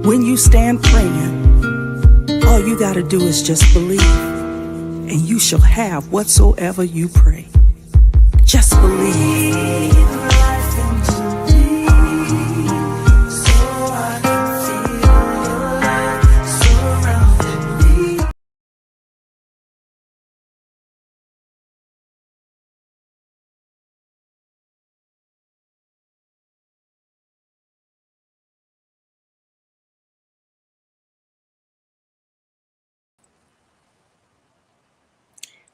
When you stand praying, all you got to do is just believe, and you shall have whatsoever you pray. Just believe.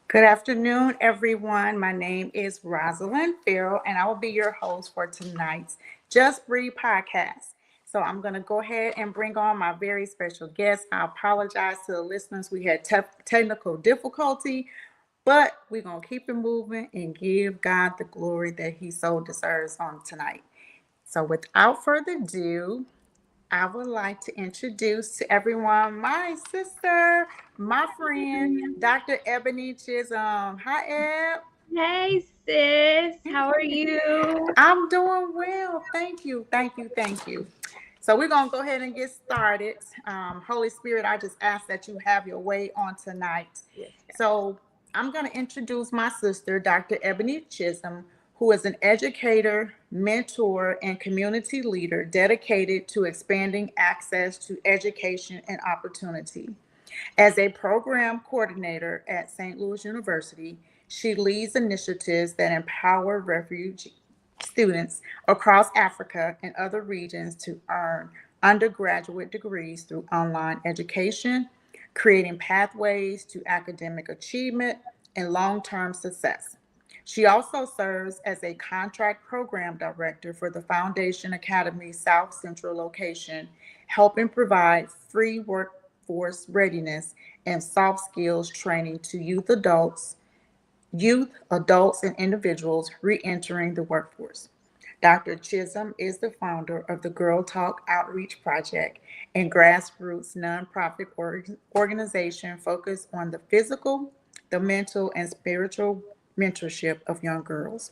Good afternoon, everyone. My name is Rosalind Farrell, and I will be your host for tonight's Just Breathe podcast. So I'm going to go ahead and bring on my very special guest. I apologize to the listeners. We had technical difficulty, but we're going to keep it moving and give God the glory that he so deserves on tonight. So without further ado, I would like to introduce to everyone my sister, my friend, Dr. Eboni Chism. Hi, Eb. Hey, sis. How are you? I'm doing well. Thank you. Thank you. Thank you. So we're going to go ahead and get started. Holy Spirit, I just ask that you have your way on tonight. Yes. So I'm going to introduce my sister, Dr. Eboni Chism, who is an educator, mentor, and community leader dedicated to expanding access to education and opportunity. As a program coordinator at St. Louis University, she leads initiatives that empower refugee students across Africa and other regions to earn undergraduate degrees through online education, creating pathways to academic achievement and long-term success. She also serves as a contract program director for the Foundation Academy South Central location, helping provide free workforce readiness and soft skills training to youth, adults, and individuals re-entering the workforce. Dr. Chism is the founder of the Girl Talk Outreach Project and grassroots nonprofit organization focused on the physical, the mental, and spiritual mentorship of young girls.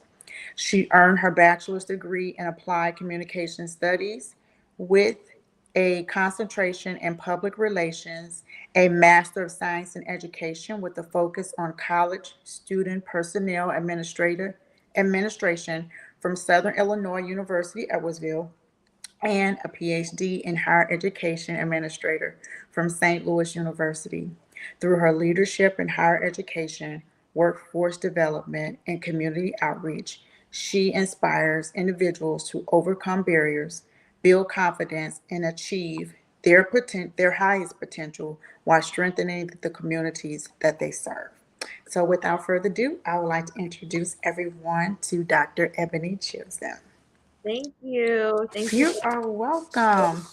She earned her bachelor's degree in applied communication studies with a concentration in public relations, a Master of Science in Education with a focus on college student personnel administration from Southern Illinois University, Edwardsville, and a PhD in Higher Education Administrator from St. Louis University. Through her leadership in higher education, workforce development, and community outreach, she inspires individuals to overcome barriers, build confidence, and achieve their highest potential while strengthening the communities that they serve. So, without further ado, I would like to introduce everyone to Dr. Eboni Chism. Thank you. Thank you. You are welcome.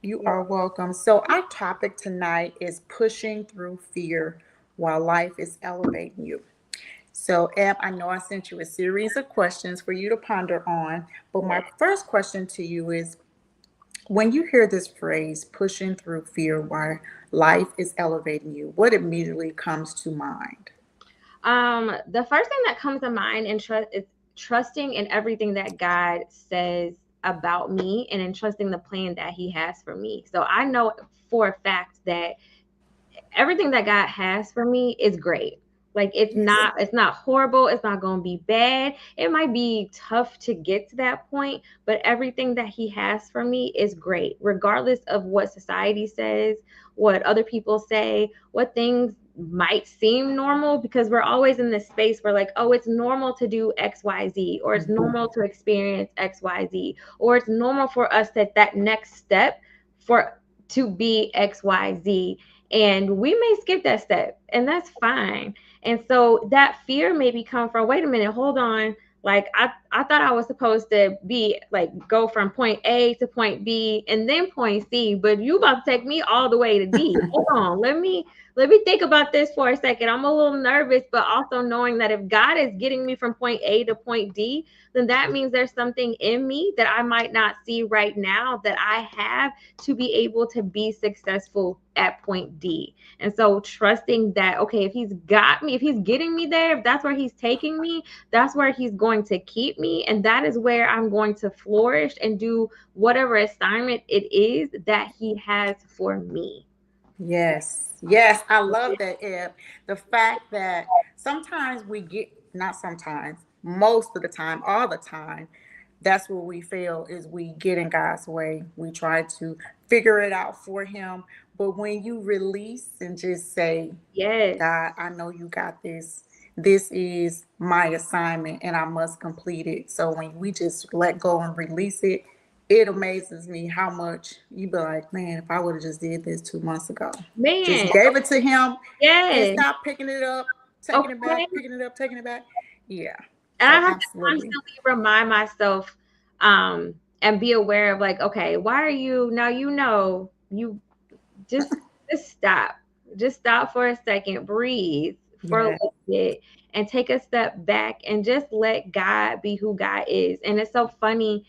You are welcome. So, our topic tonight is pushing through fear while life is elevating you. So, Eb, I know I sent you a series of questions for you to ponder on, but my first question to you is when you hear this phrase, pushing through fear while life is elevating you, what immediately comes to mind? The first thing that comes to mind is trusting in everything that God says about me and in trusting the plan that He has for me. So I know for a fact that everything that God has for me is great. Like it's not horrible, it's not going to be bad. It might be tough to get to that point, but everything that he has for me is great, regardless of what society says, what other people say, what things might seem normal, because we're always in this space where like, oh, it's normal to do XYZ, or it's normal to experience XYZ, or it's normal for us that next step for to be XYZ, and we may skip that step, and that's fine. And so that fear maybe come from, wait a minute, hold on, like I thought I was supposed to be like go from point A to point B and then point C, but you about to take me all the way to D. Hold on, let me think about this for a second. I'm a little nervous, but also knowing that if God is getting me from point A to point D, then that means there's something in me that I might not see right now that I have to be able to be successful at point D. And so trusting that, okay, if he's got me, if he's getting me there, if that's where he's taking me, that's where he's going to keep me, and that is where I'm going to flourish and do whatever assignment it is that he has for me. Yes, yes, I love that, Eb. The fact that sometimes we get, not sometimes, most of the time, all the time, that's what we feel is we get in God's way. We try to figure it out for Him. But when you release and just say, Yes. God, I know you got this. This is my assignment and I must complete it. So when we just let go and release it, it amazes me how much you be like, man, if I would have just did this 2 months ago, just Man, gave it to him and yes. stop picking it up, taking it Okay. back, picking it up, taking it back. Yeah. And I So have to absolutely. constantly remind myself and be aware of like, okay, why are you now, you just stop. Just stop for a second, breathe for a Yeah. little bit and take a step back and just let God be who God is. And it's so funny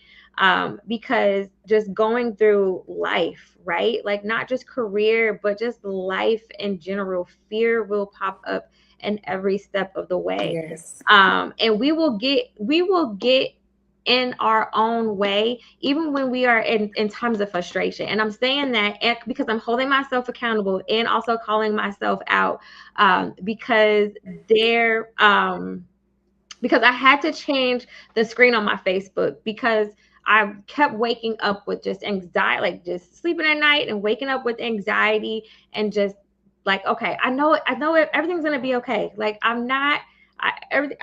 because just going through life, right? Like not just career, but just life in general, fear will pop up in every step of the way. Yes. And we will get in our own way, even when we are in times of frustration. And I'm saying that because I'm holding myself accountable and also calling myself out because because I had to change the screen on my Facebook because I kept waking up with just anxiety, like just sleeping at night and waking up with anxiety and just like, okay, I know it, everything's gonna be okay. Like I'm not,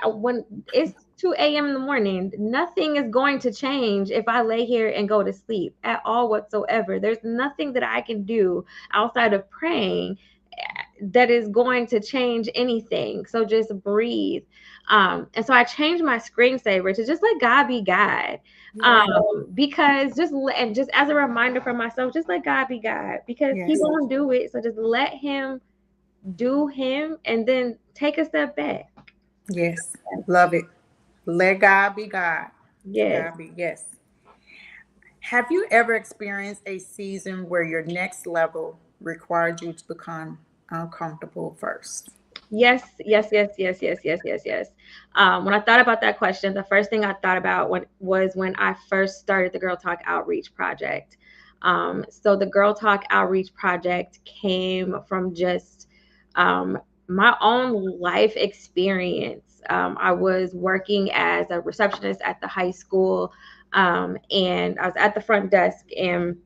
when it's 2 a.m. in the morning, nothing is going to change if I lay here and go to sleep at all whatsoever. There's nothing that I can do outside of praying that is going to change anything. So just breathe. And so I changed my screensaver to just let God be God. Yeah. Because and just as a reminder for myself, just let God be God because He Yes. won't do it. So just let Him do Him and then take a step back. Yes. Love it. Let God be God. Yes. God be, yes. Have you ever experienced a season where your next level required you to become uncomfortable first? Yes, yes, yes, yes, yes, yes, yes, yes. When I thought about that question, the first thing I thought about was when I first started the Girl Talk Outreach Project. So the Girl Talk Outreach Project came from just my own life experience. I was working as a receptionist at the high school, and I was at the front desk, and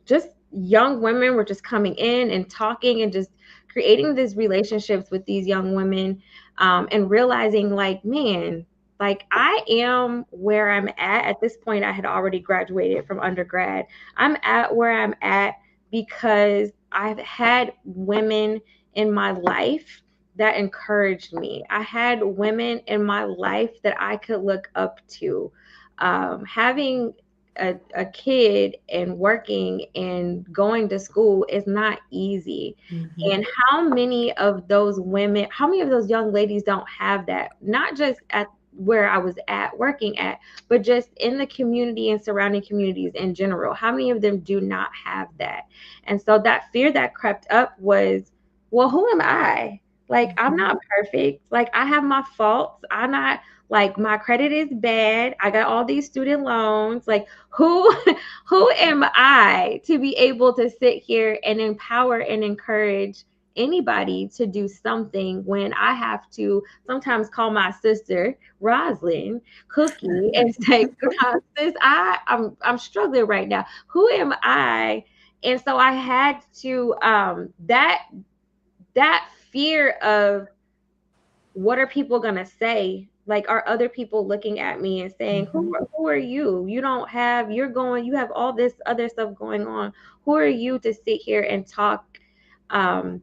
just young women were just coming in and talking and just creating these relationships with these young women, and realizing like, man, like I am where I'm at this point. I had already graduated from undergrad. I'm at where I'm at because I've had women in my life that encouraged me. I had women in my life that I could look up to. Having a kid and working and going to school is not easy. Mm-hmm. And how many of those women, how many of those young ladies don't have that? Not just at where I was at working at, but just in the community and surrounding communities in general. How many of them do not have that? And so that fear that crept up was, well, who am I? Like, I'm Mm-hmm. not perfect. Like, I have my faults. I'm not like my credit is bad. I got all these student loans. Like, who who am I to be able to sit here and empower and encourage anybody to do something when I have to sometimes call my sister Roslyn Cookie and say, sis, I'm struggling right now. Who am I? And so I had to that fear of what are people gonna say? Like, are other people looking at me and saying, Mm-hmm. who are you? You don't have, you have all this other stuff going on. Who are you to sit here and talk and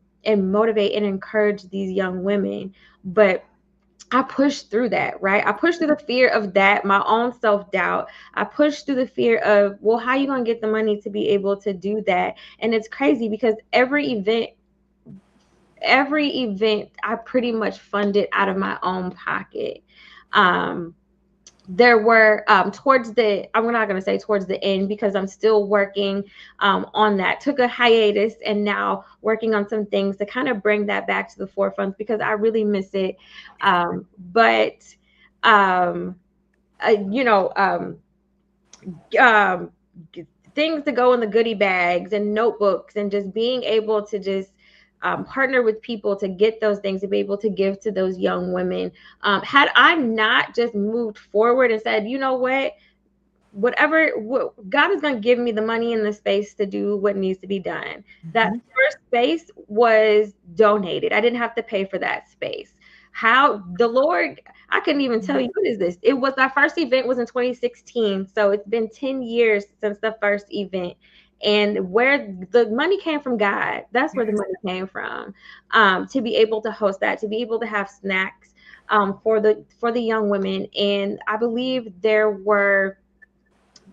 motivate and encourage these young women? But I pushed through that, right? I pushed through the fear of that, my own self-doubt. I pushed through the fear of, well, how are you gonna get the money to be able to do that? And it's crazy because every event I pretty much funded out of my own pocket. Um, there were towards the, I'm not going to say towards the end because I'm still working on that. Took a hiatus and now working on some things to kind of bring that back to the forefront because I really miss it. But um, you know, um, things to go in the goodie bags and notebooks, and just being able to just partner with people to get those things, to be able to give to those young women. Had I not just moved forward and said, you know what, God is going to give me the money and the space to do what needs to be done. That first space was donated. I didn't have to pay for that space. How the Lord, I couldn't even tell you, what is this? It was, our first event was in 2016. So it's been 10 years since the first event. And where the money came from, God, that's where the money came from. To be able to host that, to be able to have snacks for the young women. And I believe there were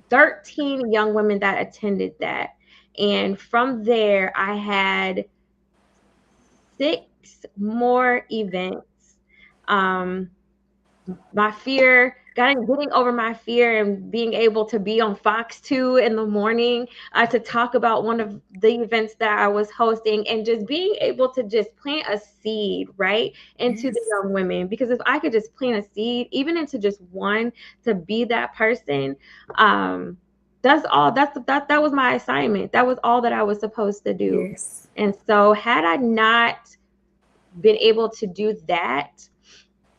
13 young women that attended that. And from there, I had 6 more events. My fear, getting over my fear and being able to be on Fox 2 in the morning to talk about one of the events that I was hosting, and just being able to just plant a seed, right, into the young women. Because if I could just plant a seed, even into just one, to be that person, that's all. That was my assignment. That was all that I was supposed to do. Yes. And so had I not been able to do that,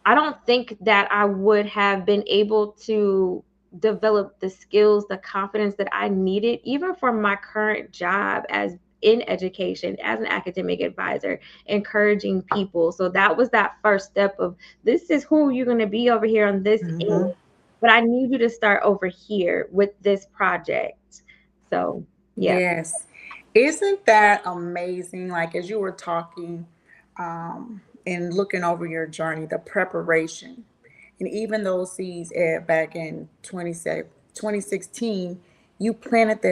I don't think that I would have been able to develop the skills, the confidence that I needed, even for my current job as in education, as an academic advisor, encouraging people. So that was that first step of, this is who you're going to be over here on this end, but I need you to start over here with this project. So, yeah. Yes. Isn't that amazing? Like, as you were talking, and looking over your journey, the preparation, and even those seeds back in 2016, you planted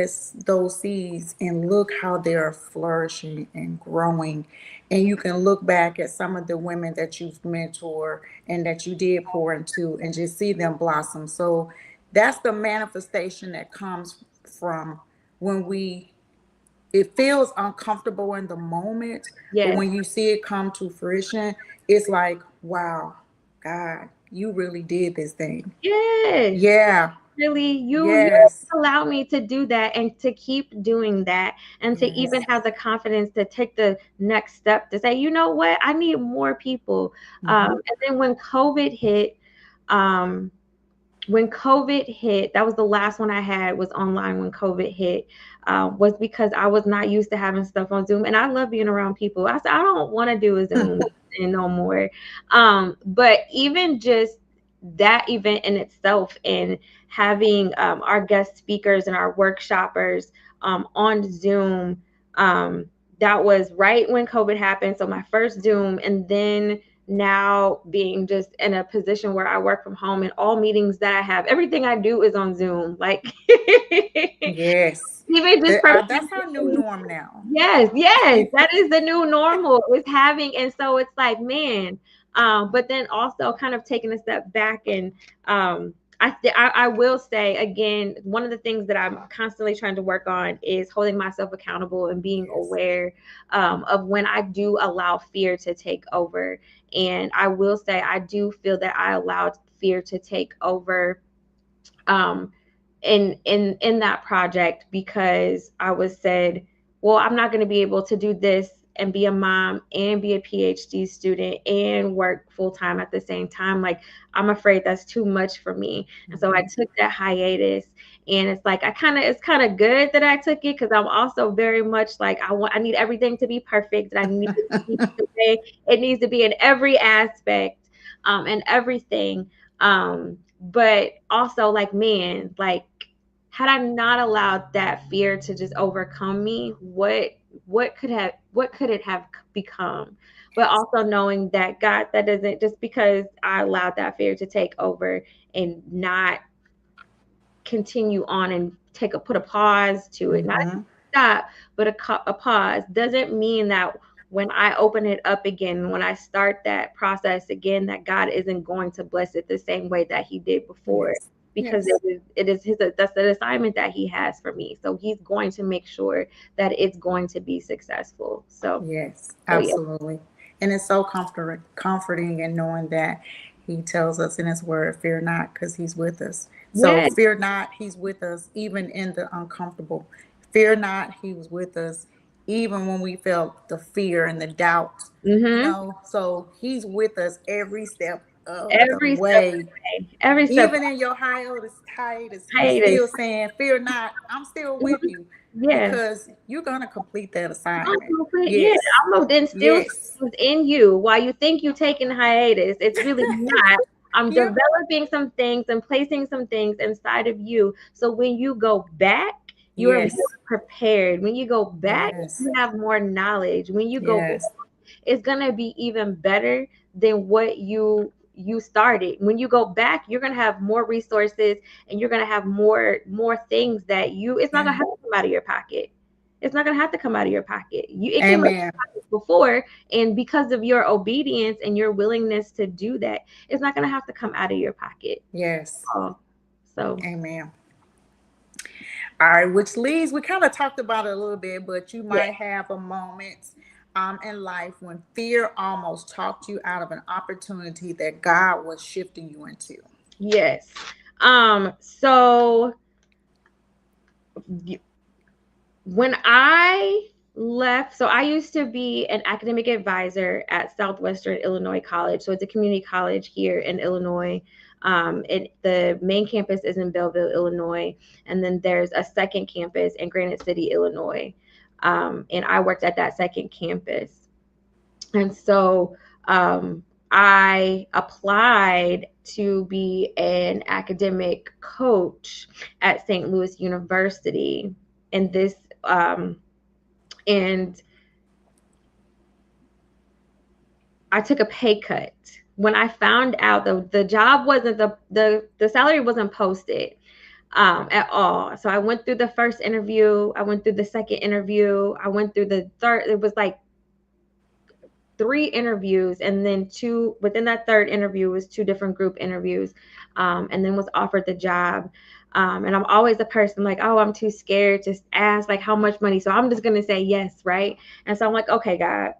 those seeds, and look how they're flourishing and growing. And you can look back at some of the women that you've mentored and that you did pour into, and just see them blossom. So that's the manifestation that comes from when it feels uncomfortable in the moment, but Yes. when you see it come to fruition, it's like, wow, God, you really did this thing. Yes. Yeah. Really, you Yes. allow me to do that, and to keep doing that, and to even Yes. have the confidence to take the next step to say, you know what, I need more people. And then um, when COVID hit, that was the last one I had, was online when COVID hit, was because I was not used to having stuff on Zoom. And I love being around people. I said, I don't want to do a Zoom no more. But even just that event in itself, and having our guest speakers and our workshoppers on Zoom, that was right when COVID happened. So my first Zoom, and then now being just in a position where I work from home, and all meetings that I have, everything I do is on Zoom. Like, Yes. even just That's our new norm now. yes, that is the new normal, is having. And so it's like, man, but then also kind of taking a step back, and I will say again, one of the things that I'm constantly trying to work on is holding myself accountable, and being aware of when I do allow fear to take over. And I will say, I do feel that I allowed fear to take over in that project, because I was said, well, I'm not going to be able to do this and be a mom and be a PhD student and work full time at the same time. Like, I'm afraid that's too much for me. And so I took that hiatus. And it's like, it's kind of good that I took it, because I'm also very much like, I need everything to be perfect. And I need it to be the way it needs to be in every aspect, and everything. But also, like, man, like, had I not allowed that fear to just overcome me, what could it have become? But also knowing that, God, that doesn't, just because I allowed that fear to take over and not continue on and put a pause to it, not stop, but a pause, doesn't mean that when I open it up again, when I start that process again, that God isn't going to bless it the same way that He did before. Yes. Because it is that's the assignment that He has for me. So He's going to make sure that it's going to be successful. So Yes, yeah. absolutely. And it's so comforting in knowing that He tells us in his word, fear not, because he's with us. So Yeah. fear not, he's with us even in the uncomfortable. Fear not, he was with us even when we felt the fear and the doubt. Mm-hmm. So he's with us every step of the Every step of way. the way. Every step of Even in your hiatus, the he's hiatus. still saying, fear not, I'm still with Mhm. you, Yeah. because you're gonna complete that assignment. Yeah, Yes. I'm gonna instill some Yes. things in you while you think you're taking hiatus. It's really not. I'm Yep. developing some things and placing some things inside of you. So when you go back, you are Yes. more prepared. When you go back, Yes. you have more knowledge. When you go back, Yes. it's gonna be even better than what you started. When you go back, you're gonna have more resources and you're gonna have more things that it's not gonna have to come out of your pocket. It's not gonna have to come out of your pocket. It came out of Amen. your pocket before, and because of your obedience and your willingness to do that, it's not gonna have to come out of your pocket. Yes. So Amen. All right, which leads, we kind of talked about it a little bit, but you yeah, might have a moment in life when fear almost talked you out of an opportunity that God was shifting you into. yes. So when I left, so I used to be an academic advisor at Southwestern Illinois College. So it's a community college here in Illinois. The main campus is in Belleville, Illinois, and then there's a second campus in Granite City, Illinois. And I worked at that second campus. And so I applied to be an academic coach at St. Louis University. And this and I took a pay cut when I found out the job wasn't the salary wasn't posted at all. So I went through the first interview, I went through the second interview, I went through the third. It was like 3 interviews, and then two within that third interview was 2 different group interviews, and then was offered the job. And I'm always a person like, oh, I'm too scared to ask like how much money, so I'm just gonna say yes, right? And so I'm like, okay, God,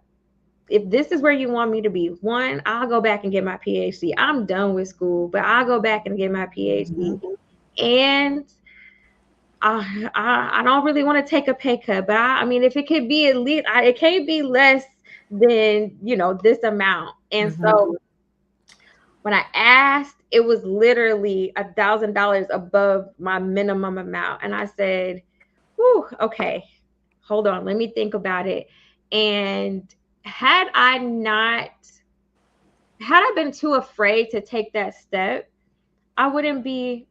if this is where you want me to be, one, I'll go back and get my PhD. I'm done with school, but I'll go back and get my PhD. Mhm. And I don't really want to take a pay cut, but I mean, if it could be at least, it can't be less than this amount. And Mhm. so when I asked, it was literally $1,000 above my minimum amount, and I said, "Whew, okay, hold on, let me think about it." And had I not, had I been too afraid to take that step, I wouldn't be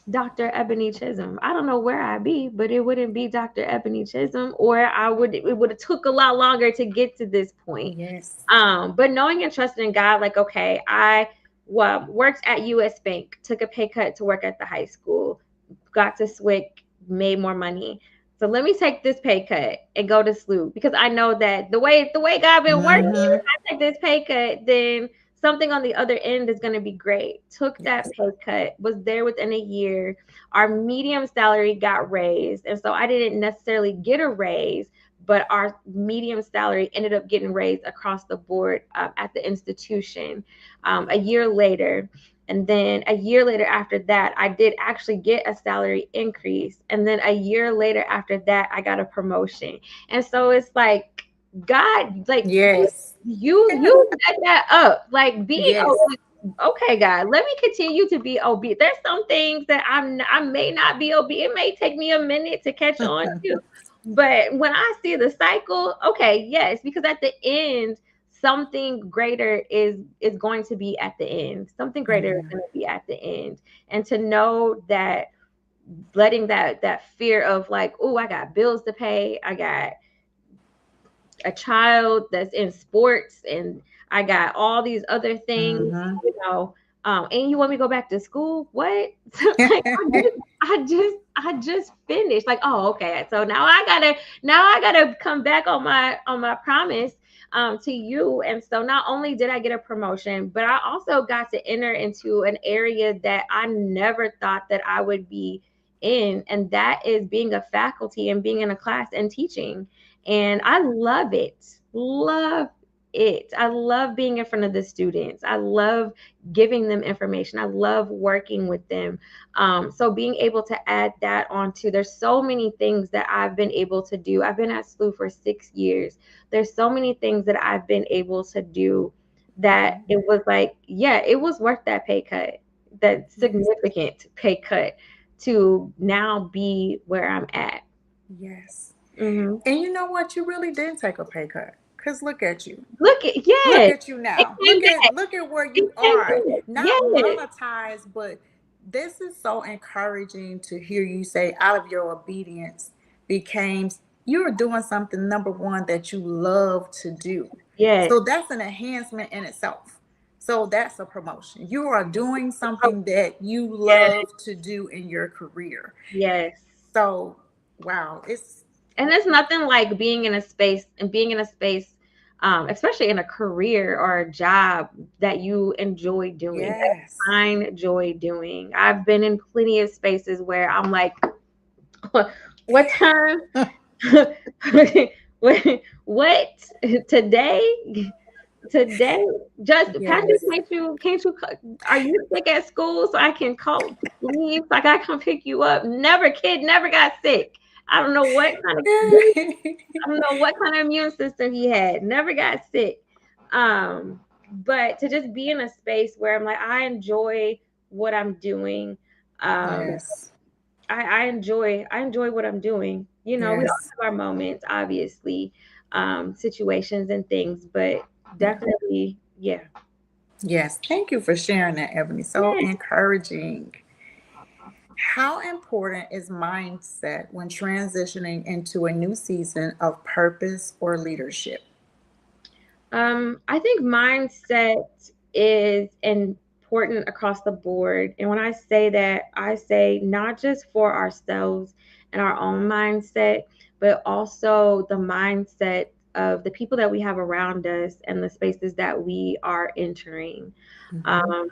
Dr. Eboni Chism. I don't know where I'd be, but it wouldn't be Dr. Eboni Chism, or it would have took a lot longer to get to this point. Yes. But knowing and trusting in God, like, okay, I worked at US Bank, took a pay cut to work at the high school, got to SWIC, made more money. So let me take this pay cut and go to SLU, because I know that the way God been working, Mhm. if I take this pay cut, then something on the other end is going to be great. Took that Yes. pay cut, was there within a year. Our medium salary got raised. And so I didn't necessarily get a raise, but our medium salary ended up getting raised across the board at the institution a year later. And then a year later after that, I did actually get a salary increase. And then a year later after that, I got a promotion. And so it's like, God, like, Yes. you set that up, like being Yes. okay, God, let me continue to be obedient. There's some things that I may not be obedient. It may take me a minute to catch on to, but when I see the cycle, okay, yes, because at the end, something greater is going to be at the end. Something greater is Amen. going to be at the end, and to know that, letting that fear of like, oh, I got bills to pay, I got a child that's in sports, and I got all these other things, Mhm. and you want me to go back to school? What? Like, I just finished. Like, oh, okay. So now I gotta come back on my promise to you. And so not only did I get a promotion, but I also got to enter into an area that I never thought that I would be in, and that is being a faculty and being in a class and teaching. And I love it. Love it. I love being in front of the students. I love giving them information. I love working with them. So being able to add that onto, there's so many things that I've been able to do. I've been at SLU for 6 years. There's so many things that I've been able to do that it was like, yeah, it was worth that pay cut, that significant pay cut to now be where I'm at. Yes. Mm-hmm. And you know what? You really did take a pay cut. Because look at you. Look Look at you now. it came Look at where It you came are. back. Not Yes. monetized, but this is so encouraging to hear you say out of your obedience became you're doing something, number one, that you love to do. Yes. So that's an enhancement in itself. So that's a promotion. You are doing something that you love to do in your career. Yes. So wow, And there's nothing like being in a space, especially in a career or a job that you enjoy doing, that yes. you find joy doing. I've been in plenty of spaces where I'm like, what time? what today? Just Patrick, can't you are you sick at school so I can call leave so I gotta come pick you up? Never got sick. I don't know what kind of immune system he had. Never got sick. But to just be in a space where I'm like, I enjoy what I'm doing. Yes. I enjoy what I'm doing. You know, we all Yes. have our moments, obviously, situations and things, but definitely, yeah. Yes. Thank you for sharing that, Ebony. So Yeah. encouraging. How important is mindset when transitioning into a new season of purpose or leadership? I think mindset is important across the board. And when I say that, I say not just for ourselves and our own mindset, but also the mindset of the people that we have around us and the spaces that we are entering. Um,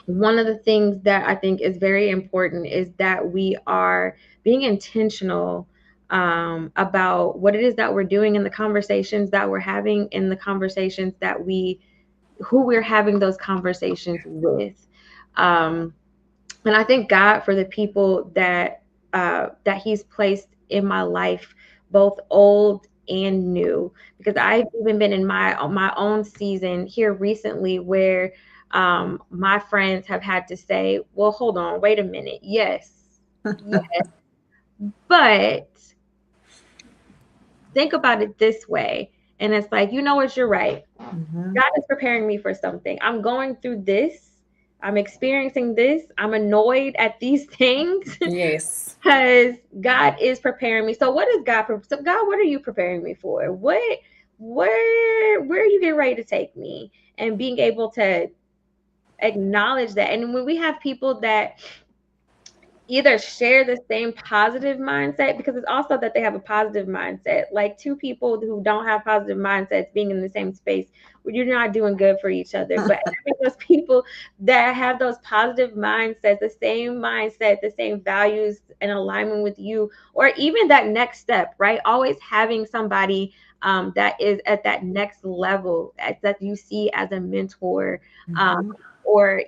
one of the things that I think is very important is that we are being intentional about what it is that we're doing in the conversations that we're having, in the conversations that who we're having those conversations with. And I thank God for the people that He's placed in my life, both old and new, because I've even been in my own season here recently where my friends have had to say, well, hold on, wait a minute. Yes, but think about it this way. And it's like, you know what, you're right. God is preparing me for something. I'm going through this. I'm experiencing this. I'm annoyed at these things. Yes. Because God is preparing me. So what is God? So God, what are you preparing me for? Where are you getting ready to take me? And being able to acknowledge that. And when we have people that either share the same positive mindset, because it's also that they have a positive mindset, like two people who don't have positive mindsets being in the same space, you're not doing good for each other. But having those people that have those positive mindsets, the same values and alignment with you, or even that next step, right? Always having somebody that is at that next level that you see as a mentor, or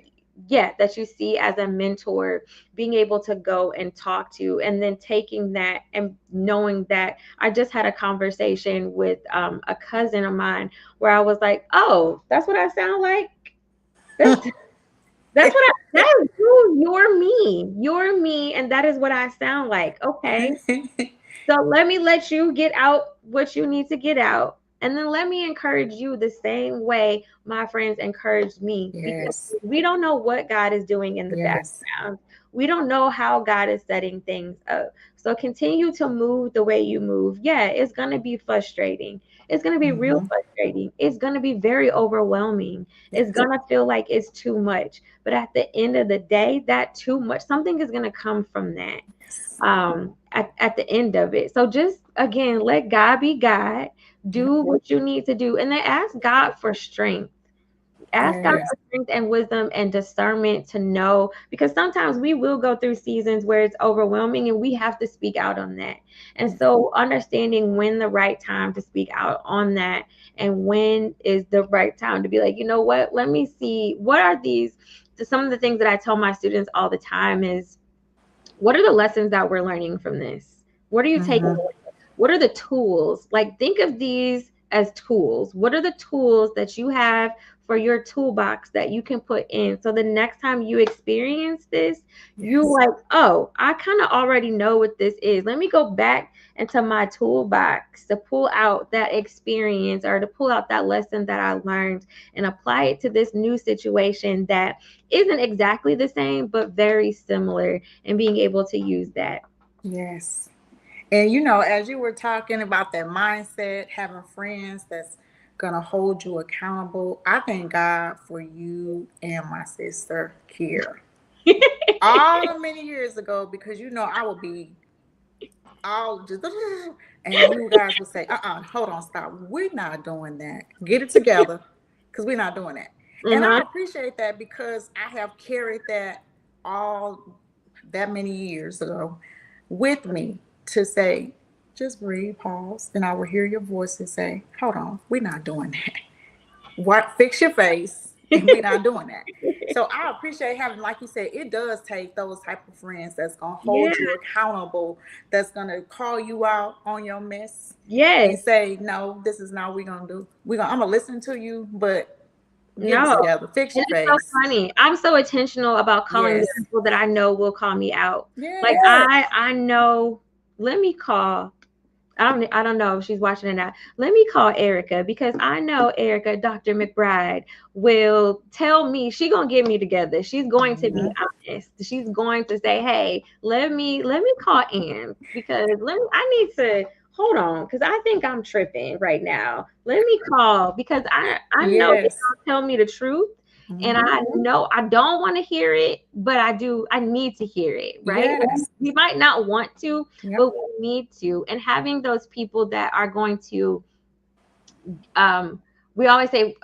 that you see as a mentor, being able to go and talk to, and then taking that and knowing that I just had a conversation with a cousin of mine where I was like, oh, that's what I sound like. That's that is you. You're me, and that is what I sound like. Okay. So let you get out what you need to get out. And then let me encourage you the same way my friends encouraged me. Because we don't know what God is doing in the background. We don't know how God is setting things up. So continue to move the way you move. Yeah, it's going to be frustrating. It's going to be real frustrating. It's going to be very overwhelming. It's going to feel like it's too much. But at the end of the day, that too much, something is going to come from that. At the end of it. So just again, let God be God, do what you need to do, and then ask God for strength. Ask God Yes. for strength and wisdom and discernment to know, because sometimes we will go through seasons where it's overwhelming and we have to speak out on that. And so understanding when the right time to speak out on that and when is the right time to be like, you know what, let me see, what are these, some of the things that I tell my students all the time is, what are the lessons that we're learning from this? What are you taking Mhm. away? What are the tools? Like, think of these as tools. What are the tools that you have for your toolbox that you can put in? So the next time you experience this, you Yes. like, oh, I kind of already know what this is. Let me go back into my toolbox to pull out that experience or to pull out that lesson that I learned and apply it to this new situation that isn't exactly the same, but very similar, and being able to use that. Yes. And you know, as you were talking about that mindset, having friends that's gonna hold you accountable, I thank God for you and my sister Kiera. All the many years ago, because you know I would be all just and you guys would say, hold on, stop. We're not doing that. Get it together. Because we're not doing that. And Uh-huh. I appreciate that because I have carried that all that many years ago with me to say, just breathe, pause, and I will hear your voice and say, hold on, we're not doing that. What, fix your face, and we're not doing that. So I appreciate having, like you said, it does take those type of friends that's gonna Yeah. hold you accountable, that's gonna call you out on your mess and Yes. say, no, this is not what we're gonna do. I'm gonna listen to you, but get it No. together, fix And your it's so face. funny. I'm so intentional about calling the Yes. people that I know will call me out. Like Yes. I know, let me call, I don't know if she's watching it now. Let me call Erica, because I know Erica, Dr. McBride, will tell me, she gonna get me together. She's going to be Mhm. honest. She's going to say, hey, let me call Ann, because I need to hold on, because I think I'm tripping right now. Let me call, because I know they're Yes. gonna tell me the truth. And Mhm. I know I don't want to hear it, but I need to hear it, right? Yes. We might not want to, Yep. but we need to. And having those people that are going to, we always say,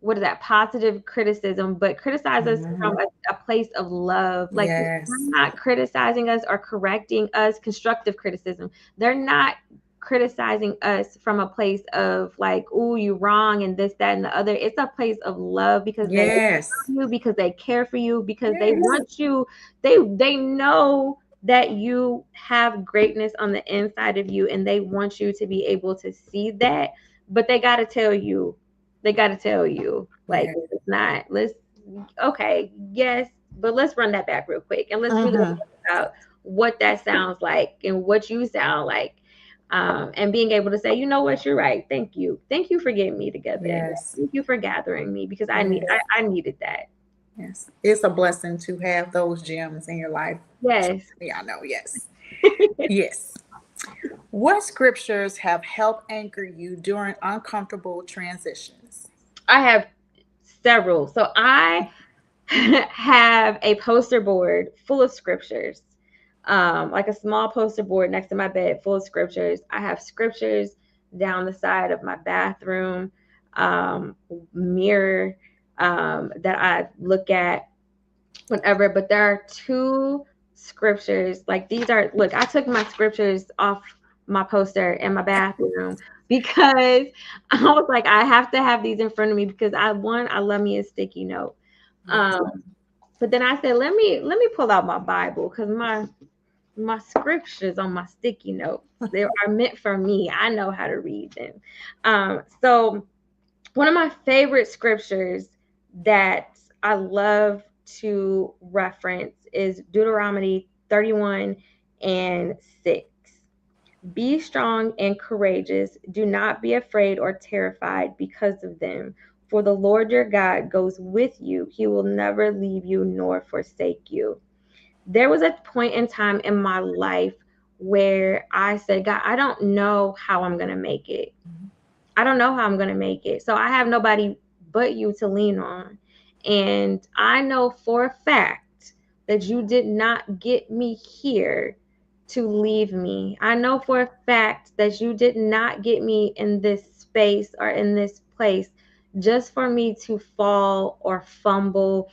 what is that? Positive criticism, but criticize us from Mhm. a place of love. Like, they're Yes. not criticizing us or correcting us, constructive criticism. They're not criticizing us from a place of like, oh, you wrong and this, that, and the other. It's a place of love, because they love Yes. you, because they care for you, because they Yes. want you, they know that you have greatness on the inside of you, and they want you to be able to see that. But they got to tell you like, Yes. it's not, let's, okay, yes, but let's run that back real quick and let's really Mhm. think about what that sounds like and what you sound like. And being able to say, you know what, you're right, thank you for getting me together, Yes. thank you for gathering me, because Yes. I needed that. Yes. It's a blessing to have those gems in your life. Yes. Yeah, I know. Yes. Yes. What scriptures have helped anchor you during uncomfortable transitions? I have several. So I have a poster board full of scriptures, like a small poster board next to my bed full of scriptures. I have scriptures down the side of my bathroom mirror, that I look at whenever. But there are two scriptures. Like, these are, look, I took my scriptures off my poster in my bathroom because I was like, I have to have these in front of me, because I love me a sticky note. Yes. But then I said, let me pull out my Bible, because my scriptures on my sticky notes, they are meant for me. I know how to read them. So one of my favorite scriptures that I love to reference is Deuteronomy 31 and 6. Be strong and courageous. Do not be afraid or terrified because of them. For the Lord your God goes with you. He will never leave you nor forsake you. There was a point in time in my life where I said, God, I don't know how I'm going to make it. I don't know how I'm going to make it. So I have nobody but you to lean on. And I know for a fact that you did not get me here to leave me. I know for a fact that you did not get me in this space or in this place just for me to fall or fumble.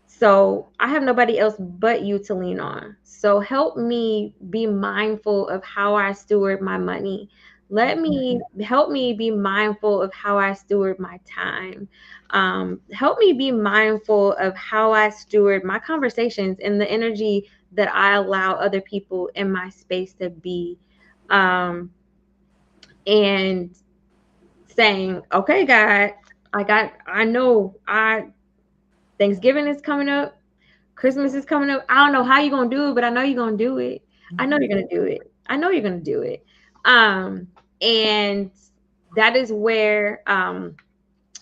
So I have nobody else but you to lean on. So help me be mindful of how I steward my money. Help me be mindful of how I steward my time. Help me be mindful of how I steward my conversations and the energy that I allow other people in my space to be. And saying, okay, God, I know Thanksgiving is coming up. Christmas is coming up. I don't know how you're going to do it, but I know you're going to do it. I know you're going to do it. I know you're going to do it. And that is where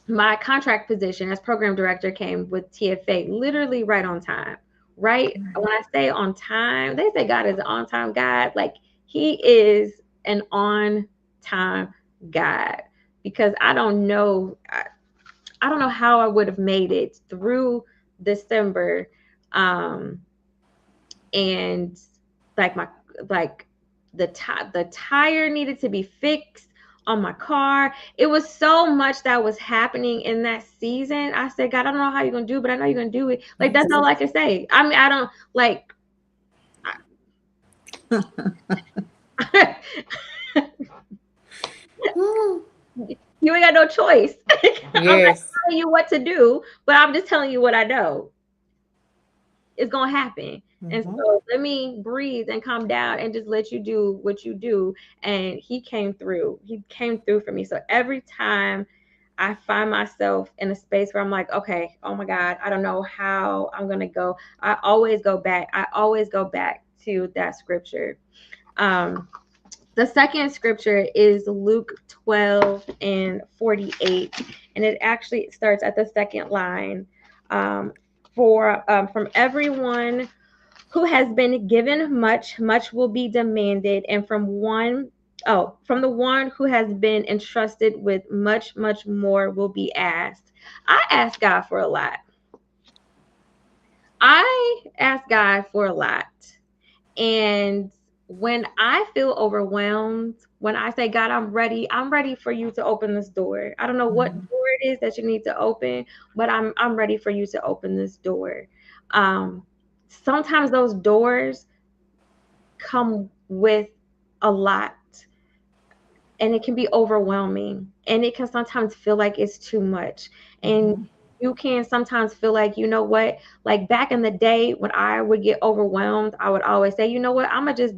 my contract position as program director came with TFA, literally right on time. Right? When I say on time, they say God is an on-time God. Like, he is an on-time God, because I don't know how I would have made it through December. And like the tire needed to be fixed on my car. It was so much that was happening in that season. I said, God, I don't know how you're gonna do it, but I know you're gonna do it. Like, that's all I can say. I mean, I don't like you ain't got no choice. I'm not telling you what to do, but I'm just telling you what I know is gonna happen. And so let me breathe and calm down and just let you do what you do. And he came through. He came through for me. So every time I find myself in a space where I'm like, okay, oh my God, I don't know how I'm gonna go, I always go back to that scripture. The second scripture is Luke 12:48, and it actually starts at the second line. From everyone who has been given much, much will be demanded, and from the one who has been entrusted with much, much more will be asked. I ask God for a lot. And when I feel overwhelmed, when I say, God, I'm ready for you to open this door. I don't know what door it is that you need to open, but I'm ready for you to open this door. Sometimes those doors come with a lot, and it can be overwhelming, and it can sometimes feel like it's too much. And you can sometimes feel like, you know what, like back in the day when I would get overwhelmed, I would always say, you know what, I'm gonna just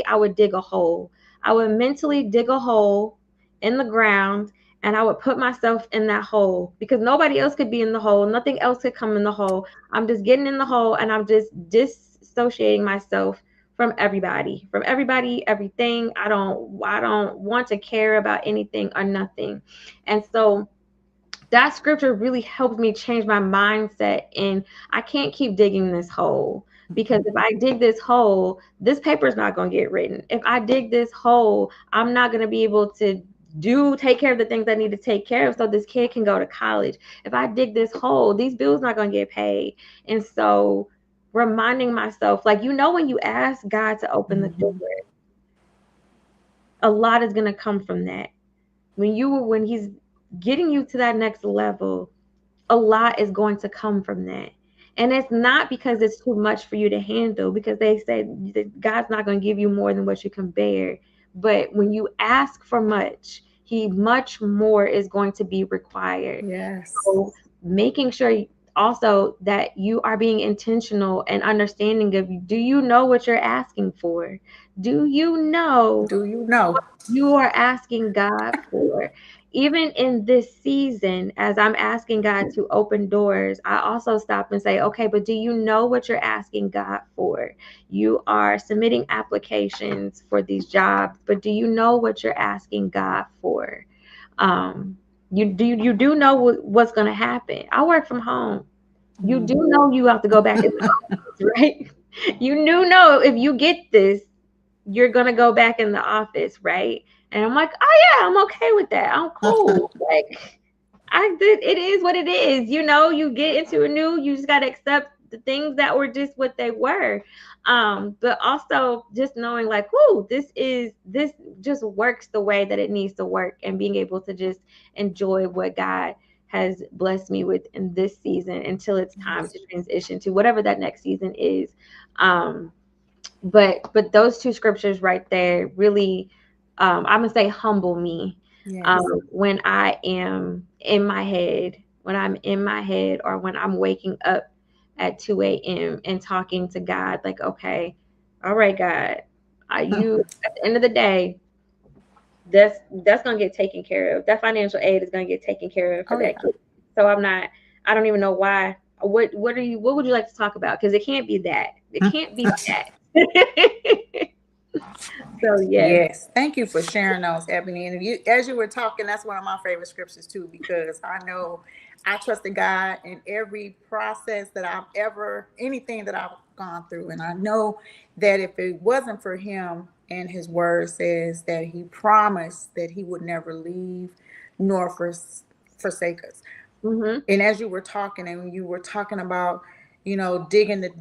I would dig a hole. I would mentally dig a hole in the ground, and I would put myself in that hole, because nobody else could be in the hole. Nothing else could come in the hole. I'm just getting in the hole, and I'm just disassociating myself from everybody, everything. I don't want to care about anything or nothing. And so that scripture really helped me change my mindset. And I can't keep digging this hole, because if I dig this hole, this paper is not going to get written. If I dig this hole, I'm not going to be able to take care of the things I need to take care of so this kid can go to college. If I dig this hole, these bills not going to get paid. And so reminding myself, like, when you ask God to open the door, a lot is going to come from that. When he's getting you to that next level, a lot is going to come from that. And it's not because it's too much for you to handle, because they say that God's not going to give you more than what you can bear. But when you ask for much, much more is going to be required. Yes. So making sure also that you are being intentional and understanding of, do you know what you're asking for? Do you know what you are asking God for? Even in this season, as I'm asking God to open doors, I also stop and say, okay, but do you know what you're asking God for? You are submitting applications for these jobs, but do you know what you're asking God for? You do know what's going to happen. I work from home. You do know you have to go back in the office, right? You do know if you get this, you're going to go back in the office, right? And I'm like, oh yeah, I'm okay with that. I'm cool. Like, it is what it is. You get into you just got to accept the things that were just what they were. But also just knowing like, whoo, this just works the way that it needs to work, and being able to just enjoy what God has blessed me with in this season until it's time to transition to whatever that next season is. But those two scriptures right there really, I'm gonna say, humble me. Yes. When I am in my head, when I'm in my head, or when I'm waking up at 2 a.m. and talking to God, like, okay, all right, God, you at the end of the day, that's gonna get taken care of. That financial aid is gonna get taken care of for that kid. So I don't even know why. What would you like to talk about? Because it can't be that. It can't be that. So Yes, thank you for sharing those, Ebony. And as you were talking, that's one of my favorite scriptures too, because I know I trusted God in every process that anything that I've gone through, and I know that if it wasn't for Him, and His Word says that He promised that He would never leave nor forsake us. Mm-hmm. And as you were talking, and you were talking about, digging the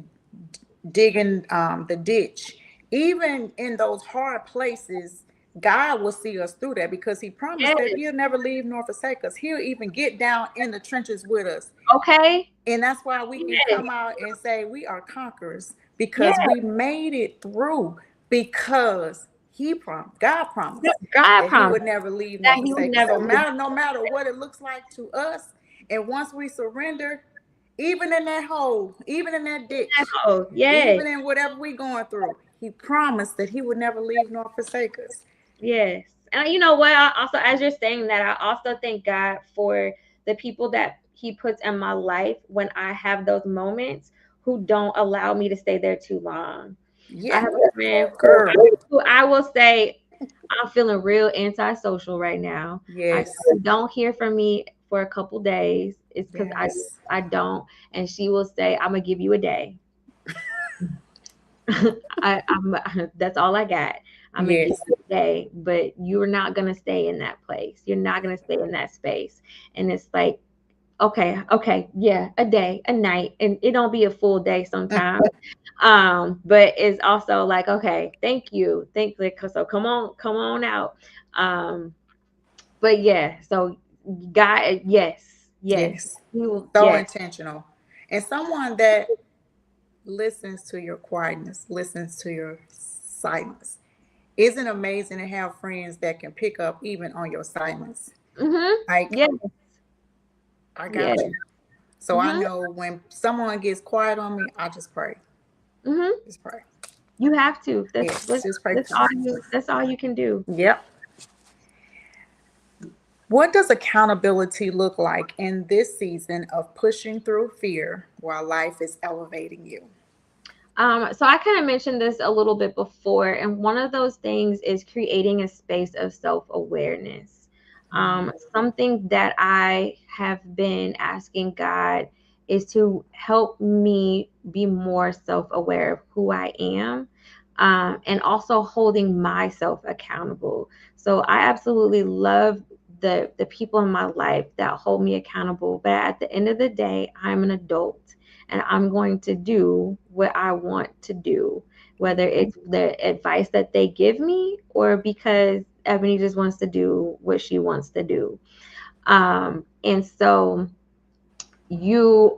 ditch, even in those hard places, God will see us through that, because He promised that He'll never leave nor forsake us. He'll even get down in the trenches with us. Okay. And that's why we can come out and say we are conquerors, because we made it through, because God promised that He would never leave nor forsake us. So no matter what it looks like to us, and once we surrender, even in that hole, even in that ditch, even in whatever we're going through, He promised that He would never leave nor forsake us. Yes. And you know what? I also, as you're saying that, I also thank God for the people that He puts in my life when I have those moments, who don't allow me to stay there too long. Yeah. I have a friend who I will say, I'm feeling real antisocial right now. Yes. I don't hear from me for a couple days. It's because I don't. And she will say, I'm gonna give you a day. That's all I got. I'm gonna give you a day, but you're not gonna stay in that place. You're not gonna stay in that space. And it's like, okay, yeah, a day, a night, and it don't be a full day sometimes. But it's also like, okay, thank you, so come on out. But yeah, so God, yes, so intentional, and someone that listens to your quietness, listens to your silence. Isn't it amazing to have friends that can pick up even on your silence? Like, I got you. So I know when someone gets quiet on me, I just pray. Just pray. You have to. That's all you can do. Yep. What does accountability look like in this season of pushing through fear while life is elevating you? So I kind of mentioned this a little bit before, and one of those things is creating a space of self-awareness. Something that I have been asking God is to help me be more self-aware of who I am, and also holding myself accountable. So I absolutely love the people in my life that hold me accountable, but at the end of the day, I'm an adult, and I'm going to do what I want to do, whether it's the advice that they give me or because Ebony just wants to do what she wants to do. And so we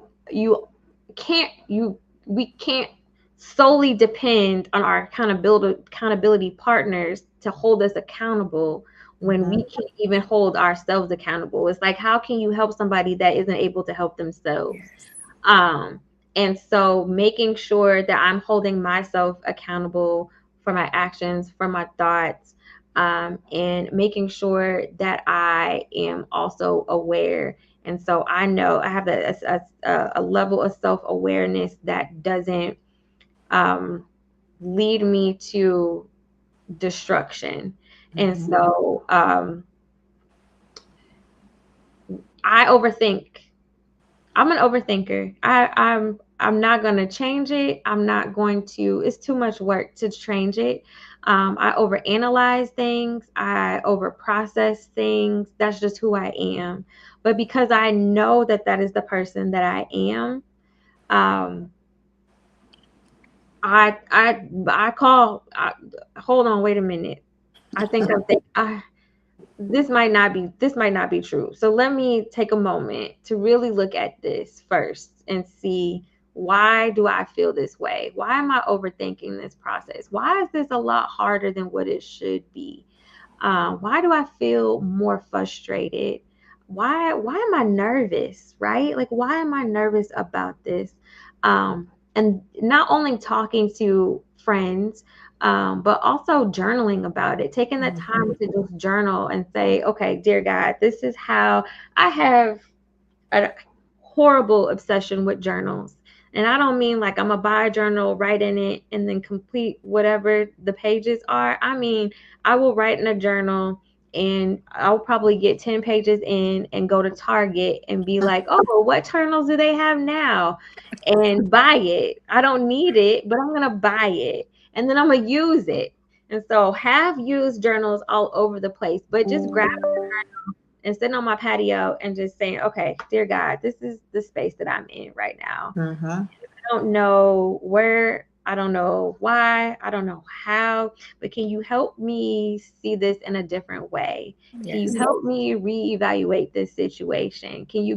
can't solely depend on our accountability partners to hold us accountable when we can't even hold ourselves accountable. It's like, how can you help somebody that isn't able to help themselves? And so making sure that I'm holding myself accountable for my actions, for my thoughts, and making sure that I am also aware. And so I know I have a level of self-awareness that doesn't lead me to destruction. And so I overthink. I'm an overthinker. I'm not going to change it. It's too much work to change it. I overanalyze things. I overprocess things. That's just who I am. But because I know that is the person that I am, Hold on, wait a minute. I think this might not be true. So let me take a moment to really look at this first and see, why do I feel this way? Why am I overthinking this process? Why is this a lot harder than what it should be? Why do I feel more frustrated? Why am I nervous? Right? Like, why am I nervous about this? And not only talking to friends, but also journaling about it, taking the time to just journal and say, okay, dear God, this is how I have a horrible obsession with journals. And I don't mean like I'm a buy a journal, write in it, and then complete whatever the pages are. I mean, I will write in a journal and I'll probably get 10 pages in and go to Target and be like, oh, what journals do they have now? And buy it. I don't need it, but I'm going to buy it. And then I'm going to use it. And so have used journals all over the place, but just grab and sitting on my patio and just saying, okay, dear God, this is the space that I'm in right now. I don't know where, I don't know why, I don't know how, but can you help me see this in a different way? Can you help me reevaluate this situation? Can you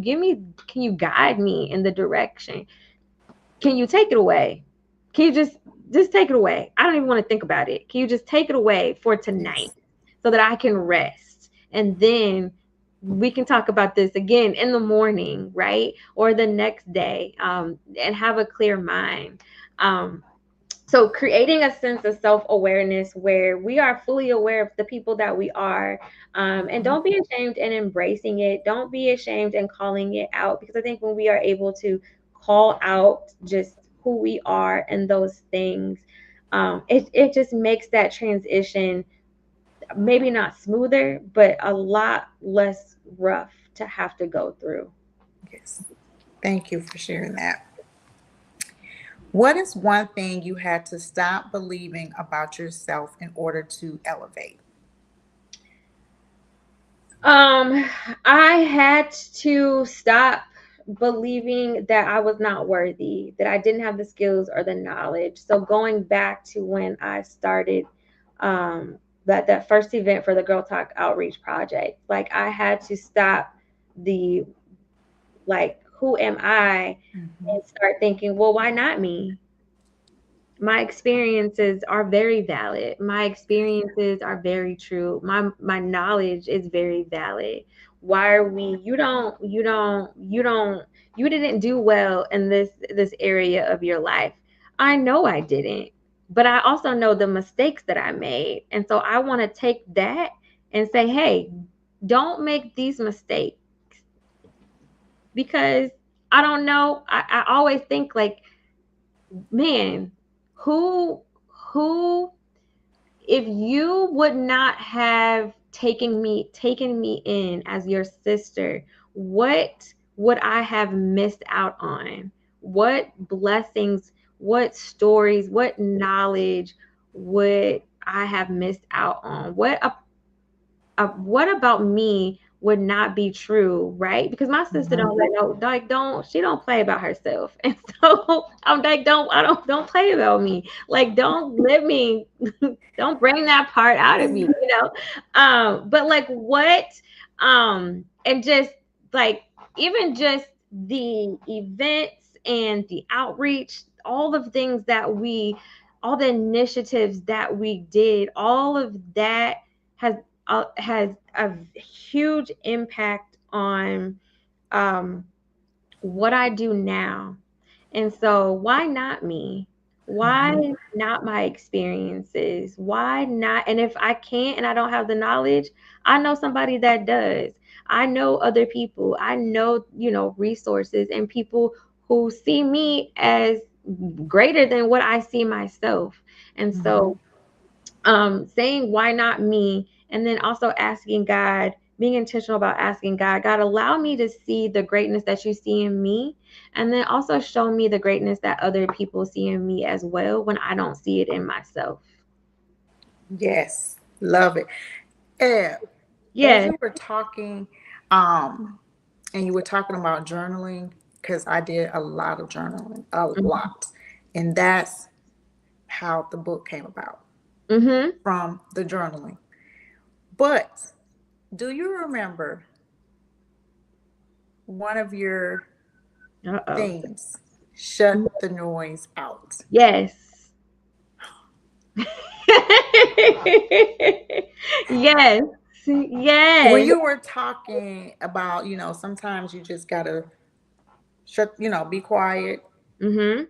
guide me in the direction? Can you take it away? Can you just take it away? I don't even want to think about it. Can you just take it away for tonight so that I can rest? And then we can talk about this again in the morning, right? Or the next day, and have a clear mind. So creating a sense of self-awareness where we are fully aware of the people that we are, and don't be ashamed in embracing it. Don't be ashamed in calling it out, because I think when we are able to call out just who we are and those things, it just makes that transition maybe not smoother, but a lot less rough to have to go through. Yes. Thank you for sharing that. What is one thing you had to stop believing about yourself in order to elevate? I had to stop believing that I was not worthy, that I didn't have the skills or the knowledge. So going back to when I started that first event for the Girl Talk Outreach Project, like I had to stop the like, who am I, and start thinking, well, why not me? My experiences are very valid. My experiences are very true. My knowledge is very valid. Why are we, you didn't do well in this area of your life. I know I didn't, but I also know the mistakes that I made. And so I want to take that and say, hey, don't make these mistakes, because I don't know. I always think like, man, who if you would not have taken me in as your sister, what would I have missed out on? What blessings, what stories, what knowledge would I have missed out on? What about me would not be true, right? Because my sister she don't play about herself. And so I'm like, don't play about me. Like, don't let me don't bring that part out of me, you know. But like, what and just like, even just the events and the outreach, all the things that all the initiatives that we did, all of that has a huge impact on what I do now. And so, why not me? Why not my experiences? Why not? And if I can't and I don't have the knowledge, I know somebody that does. I know other people. I know, resources and people who see me as greater than what I see myself. And so, saying why not me, and then also asking God, being intentional about asking God, allow me to see the greatness that you see in me, and then also show me the greatness that other people see in me as well when I don't see it in myself. Yes, love it. As Yeah. you were talking, and you were talking about journaling, because I did a lot of journaling, a lot, and that's how the book came about Mm-hmm. from the journaling. But do you remember one of your Uh-oh. themes? Shut the noise out. Yes. Yes. When Yes. you were talking about, sometimes you just gotta shut, be quiet, Mm-hmm.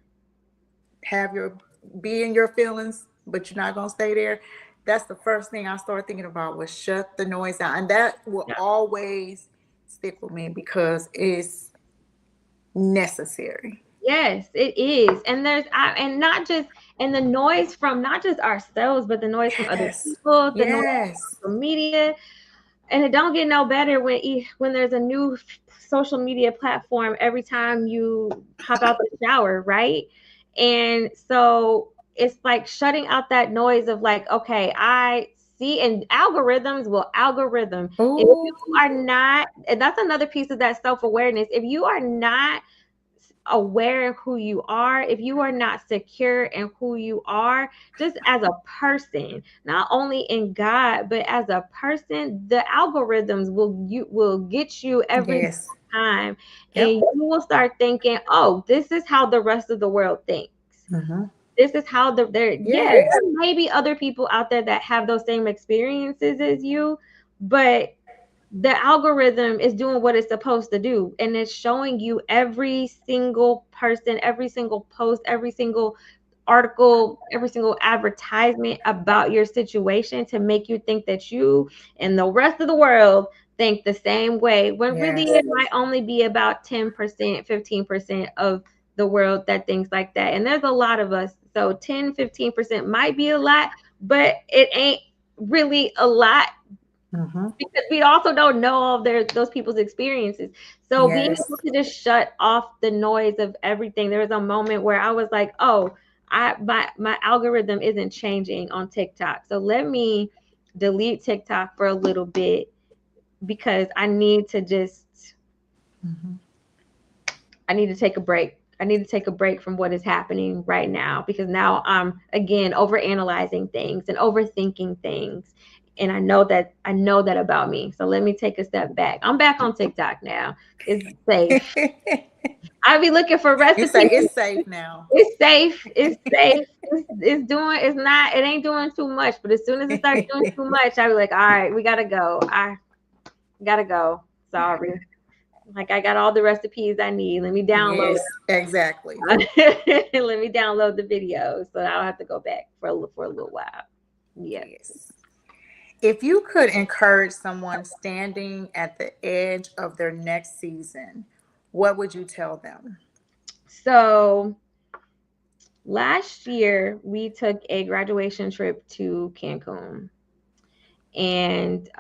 have your be in your feelings, but you're not gonna stay there. That's the first thing I started thinking about was shut the noise out. And that will always stick with me because it's necessary. Yes, it is. And and not just, and the noise from not just ourselves, but the noise from other Yes. people, the noise Yes. from social media. And it don't get no better when there's a new social media platform every time you hop out the shower, right? And so it's like shutting out that noise of like, okay, I see, and algorithms will algorithm. If you Oh, are not, and that's another piece of that self-awareness. If you are not aware of who you are, if you are not secure in who you are, just as a person, not only in God, but as a person, the algorithms will get you every yes. time, and Yep. you will start thinking, oh, this is how the rest of the world thinks. Mm-hmm. This is how there Yes. may be other people out there that have those same experiences as you, but the algorithm is doing what it's supposed to do, and it's showing you every single person, every single post, every single article, every single advertisement about your situation to make you think that you and the rest of the world think the same way, when really Yes. it might only be about 10%, 15% of the world that thinks like that. And there's a lot of us, so 10, 15% might be a lot, but it ain't really a lot, Mm-hmm. because we also don't know all of those people's experiences. So being Yes. able to just shut off the noise of everything. There was a moment where I was like, oh, my algorithm isn't changing on TikTok, so let me delete TikTok for a little bit, because Mm-hmm. I need to take a break. I need to take a break from what is happening right now, because now I'm again over analyzing things and overthinking things. And I know that about me. So let me take a step back. I'm back on TikTok now. It's safe. I be looking for You say recipes. it's safe now. It's safe. It's safe. It's not, it ain't doing too much. But as soon as it starts doing too much, I be like, all right, we gotta go. I gotta go. Sorry. Like, I got all the recipes I need. Let me download. Yes, exactly. Let me download the videos, so I'll have to go back for a little while. Yeah. Yes. If you could encourage someone standing at the edge of their next season, what would you tell them? So last year we took a graduation trip to Cancun, and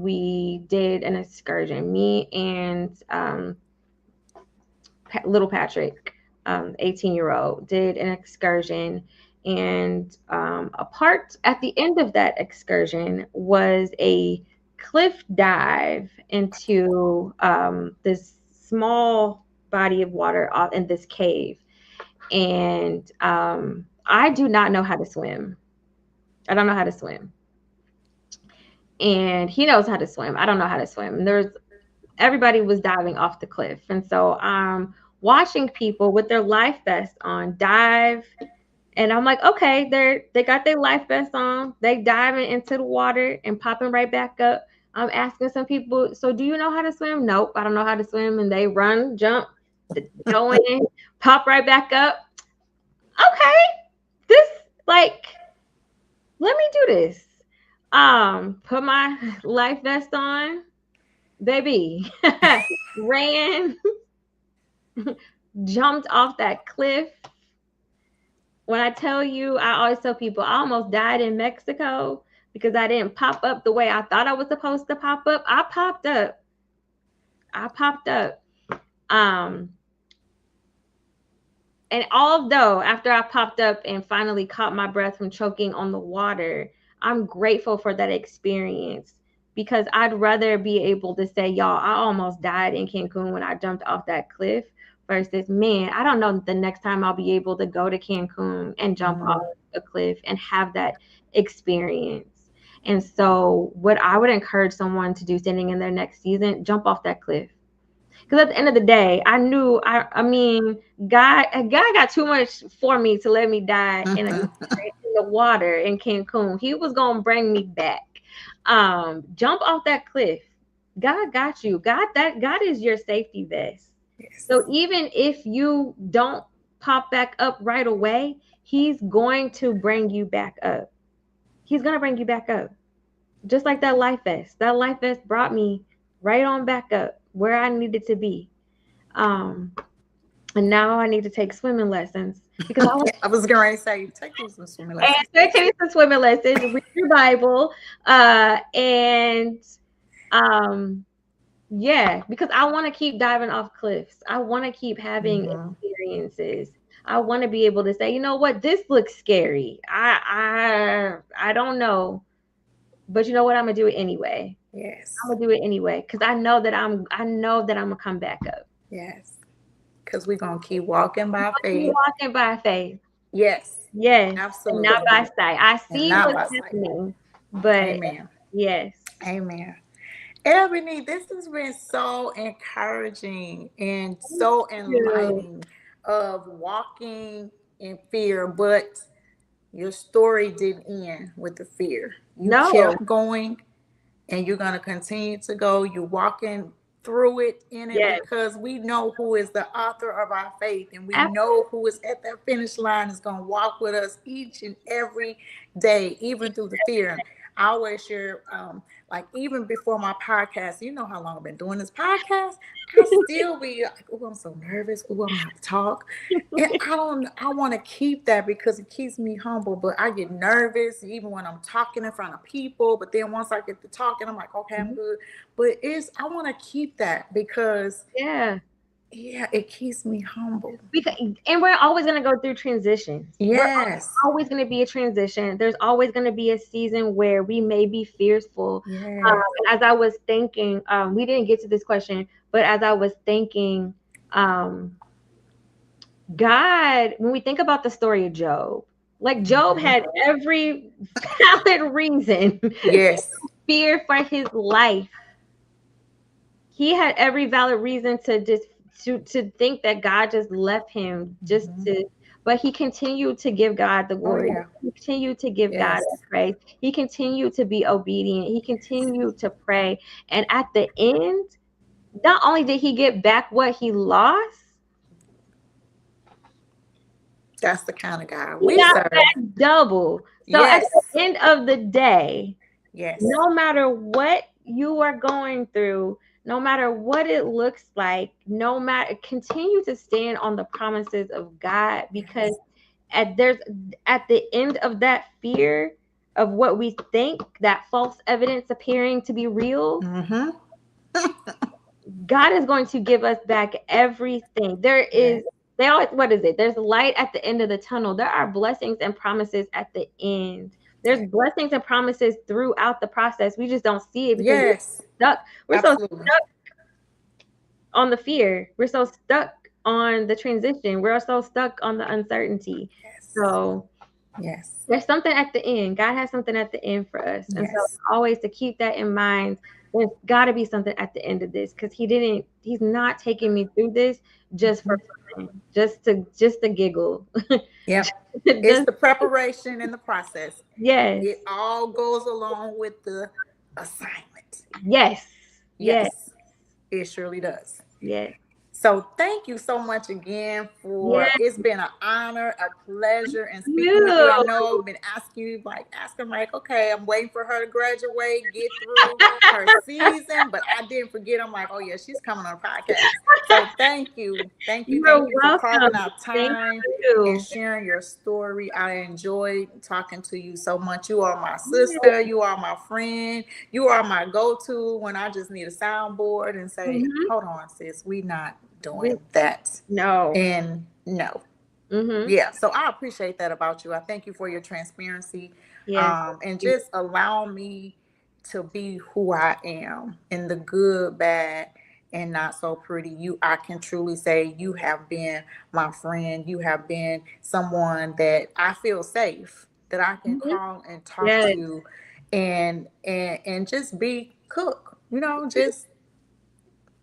we did an excursion. Me and little Patrick, 18-year-old, did an excursion. And a part at the end of that excursion was a cliff dive into this small body of water off in this cave. And I do not know how to swim. I don't know how to swim. And he knows how to swim. I don't know how to swim. And everybody was diving off the cliff. And so I'm watching people with their life vests on dive. And I'm like, okay, they got their life vests on. They diving into the water and popping right back up. I'm asking some people, so do you know how to swim? Nope, I don't know how to swim. And they run, jump, go in, pop right back up. Okay, this, like, let me do this. Put my life vest on, baby. Ran, jumped off that cliff. When I tell you, I always tell people I almost died in Mexico because I didn't pop up the way I thought I was supposed to pop up. I popped up. I popped up. Um, and although after I popped up and finally caught my breath from choking on the water, I'm grateful for that experience, because I'd rather be able to say, y'all, I almost died in Cancun when I jumped off that cliff, versus, man, I don't know the next time I'll be able to go to Cancun and jump off a cliff and have that experience. And so what I would encourage someone to do standing in their next season, jump off that cliff. Because at the end of the day, I knew, I mean, God got too much for me to let me die in the water in Cancun. He was going to bring me back. Jump off that cliff. God got you. God is your safety vest. Yes. So even if you don't pop back up right away, he's going to bring you back up. He's going to bring you back up. Just like that life vest. That life vest brought me right on back up where I needed to be. And now I need to take swimming lessons because I was going to say, take you some swimming lessons. And take some swimming lessons, read your Bible, yeah, because I want to keep diving off cliffs. I want to keep having experiences. I want to be able to say, you know what, this looks scary. I don't know, but you know what, I'm gonna do it anyway. Yes, I'm gonna do it anyway because I know that I'm gonna come back up. Yes, because we're gonna keep walking by faith. Walking by faith. Yes. Yes. Absolutely. And not by sight. I see what's happening, but Amen. Yes. Amen. Ebony, this has been so encouraging and so enlightening of walking in fear, but your story didn't end with the fear. You kept going and you're going to continue to go. You're walking through it in it because we know who is the author of our faith, and we know who is at that finish line is going to walk with us each and every day, even through the fear. I always share, like even before my podcast, you know how long I've been doing this podcast, I still be like, oh, I'm so nervous. Oh, I'm gonna have to talk. And I want to keep that because it keeps me humble, but I get nervous even when I'm talking in front of people. But then once I get to talking, I'm like, okay, I'm good. But I want to keep that because it keeps me humble. And we're always going to go through transitions. Yes. There's always going to be a transition. There's always going to be a season where we may be fearful. Yes. As I was thinking, we didn't get to this question, but as I was thinking, God, when we think about the story of Job, like Job had every valid reason to fear for his life. He had every valid reason to just to think that God just left him just to, but he continued to give God the glory. He continued to give God the praise. He continued to be obedient. He continued to pray. And at the end, not only did he get back what he lost, that's the kind of God we got back double. So at the end of the day, no matter what you are going through, no matter what it looks like, continue to stand on the promises of God, because at the end of that fear of what we think, that false evidence appearing to be real, God is going to give us back everything. There's light at the end of the tunnel. There are blessings and promises at the end. There's blessings and promises throughout the process. We just don't see it because we're stuck. We're so stuck on the fear. We're so stuck on the transition. We're so stuck on the uncertainty. So there's something at the end. God has something at the end for us. And so always to keep that in mind. There's got to be something at the end of this, because he's not taking me through this just for fun, just to giggle. It's the preparation and the process. Yes. It all goes along with the assignment. Yes. It surely does. Yes. So thank you so much again it's been an honor, a pleasure, and speaking with you. I know I've been asking like, okay, I'm waiting for her to graduate, get through her season, but I didn't forget. I'm like, oh yeah, she's coming on a podcast. So thank you for carving out time and sharing your story. I enjoyed talking to you so much. You are my sister. You are my friend. You are my go-to when I just need a soundboard and say, hold on, sis, we not doing that. No. So I appreciate that about you. I thank you for your transparency and just allow me to be who I am in the good, bad, and not so pretty. I can truly say you have been my friend. You have been someone that I feel safe, that I can Mhm. call and talk Yes. to, and just be Cook.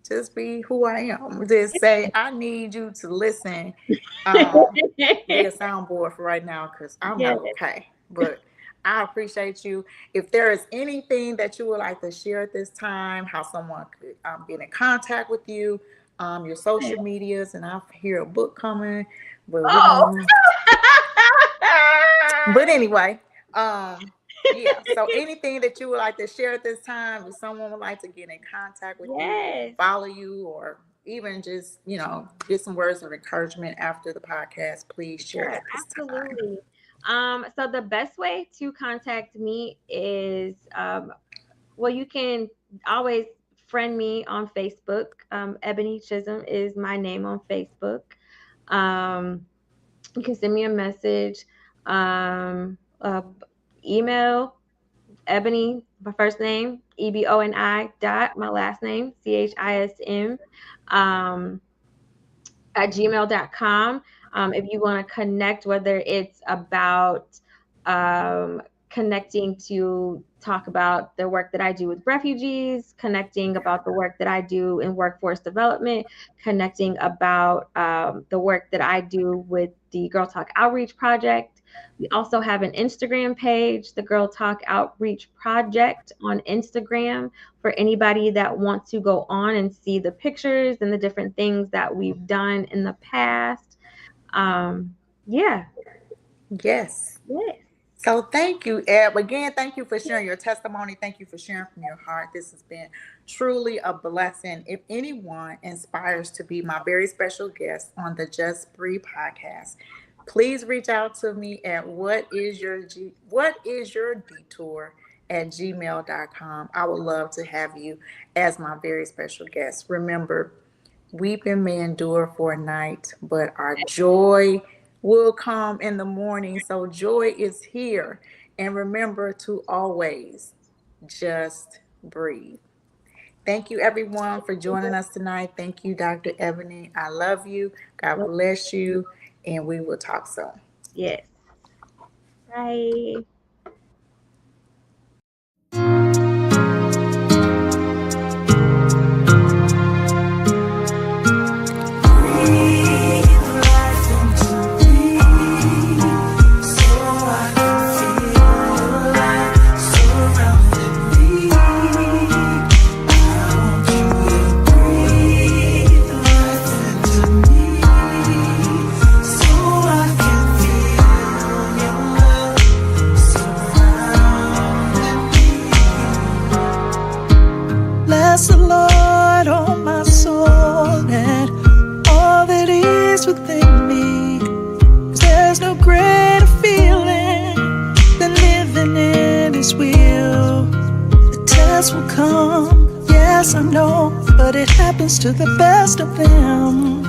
Just be who I am. Just say, I need you to listen. Be a soundboard for right now because I'm Yes. not okay. But I appreciate you. If there is anything that you would like to share at this time, how someone could get in contact with you, your social medias, and I hear a book coming, but we're Oh. gonna. But anyway, yeah. So anything that you would like to share at this time, if someone would like to get in contact with you, Yes. follow you, or even just, get some words of encouragement after the podcast, please share Sure, at this time. absolutely. So the best way to contact me is, well, you can always friend me on Facebook. Eboni Chism is my name on Facebook. You can send me a message, email Ebony, my first name, EBONI dot, my last name, CHISM, at gmail.com. If you want to connect, whether it's about connecting to talk about the work that I do with refugees, connecting about the work that I do in workforce development, connecting about the work that I do with the Girl Talk Outreach Project. We also have an Instagram page, the Girl Talk Outreach Project on Instagram, for anybody that wants to go on and see the pictures and the different things that we've done in the past. Yeah. Yes. Yes. So thank you, Eb. Again, thank you for sharing your testimony. Thank you for sharing from your heart. This has been truly a blessing. If anyone inspires to be my very special guest on the Just Breathe podcast, please reach out to me at what is your detour at gmail.com. I would love to have you as my very special guest. Remember, weeping may endure for a night, but our joy will come in the morning. So joy is here. And remember to always just breathe. Thank you, everyone, for joining us tonight. Thank you, Dr. Ebony. I love you. God bless you. And we will talk soon. Yes. Bye. Bless the Lord, oh my soul, and all that is within me. 'Cause there's no greater feeling than living in His will. The test will come, yes I know, but it happens to the best of them.